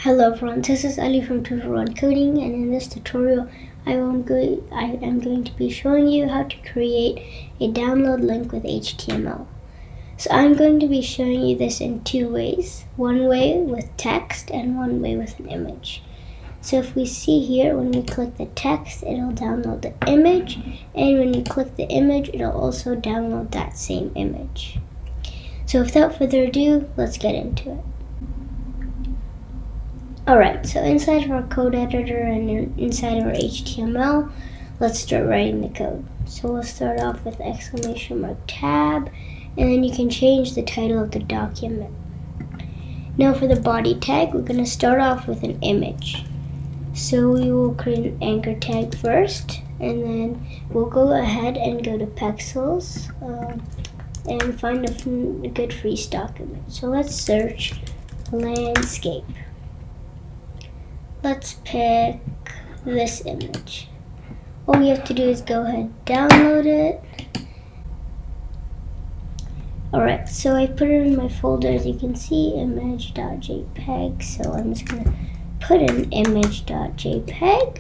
Hello everyone, this is Ali from Tutor1 Coding, and in this tutorial I am going to be showing you how to create a download link with HTML. So I'm going to be showing you this in two ways, one way with text and one way with an image. So if we see here, when we click the text, it'll download the image, and when you click the image, it'll also download that same image. So without further ado, let's get into it. Alright, so inside of our code editor and inside of our HTML, let's start writing the code. So we'll start off with !tab, and then you can change the title of the document. Now for the body tag, we're going to start off with an image. So we will create an anchor tag first, and then we'll go ahead and go to Pexels and find a good free stock image. So let's search landscape. Let's pick this image. All we have to do is go ahead and download it. Alright, so I put it in my folder, as you can see, image.jpg. So I'm just going to put in image.jpg.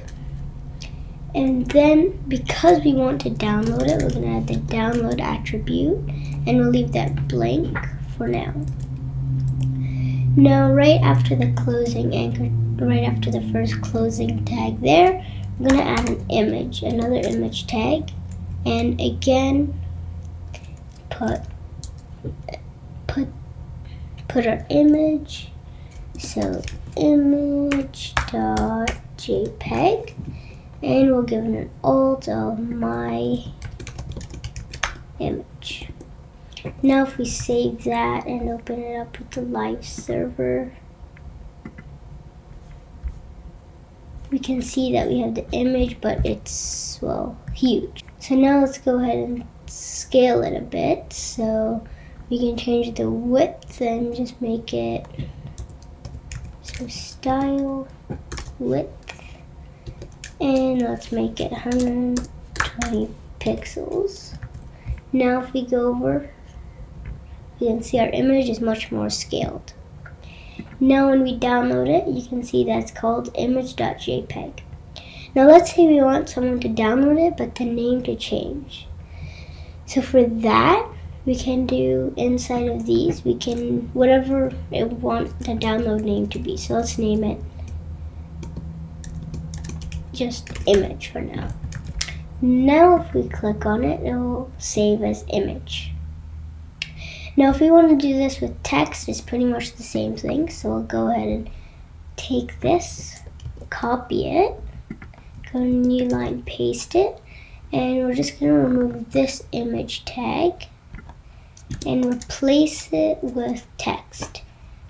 And then, because we want to download it, we're going to add the download attribute, and we'll leave that blank for now. Now, right after the closing anchor, right after the first closing tag there, we're going to add an image, another image tag, and again, put our image, so image.jpg, and we'll give it an alt of my image. Now if we save that and open it up with the live server, we can see that we have the image, but it's, well, huge. So now let's go ahead and scale it a bit. So we can change the width and just make it, so style, width, and let's make it 120 pixels. Now if we go over, you can see our image is much more scaled. Now when we download it, you can see that's called image.jpg. Now let's say we want someone to download it, but the name to change. So for that, we can do inside of these, we can, whatever we want the download name to be. So let's name it just image for now. Now if we click on it, it will save as image. Now if we want to do this with text, it's pretty much the same thing. So we'll go ahead and take this, copy it, go to new line, paste it, and we're just going to remove this image tag and replace it with text.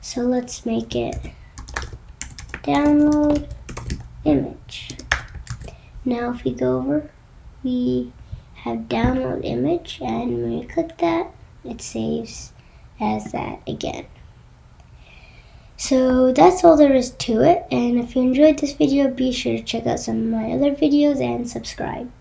So let's make it download image. Now if we go over, we have download image, and when we click that, it saves as that again. So that's all there is to it, and if you enjoyed this video, be sure to check out some of my other videos and subscribe.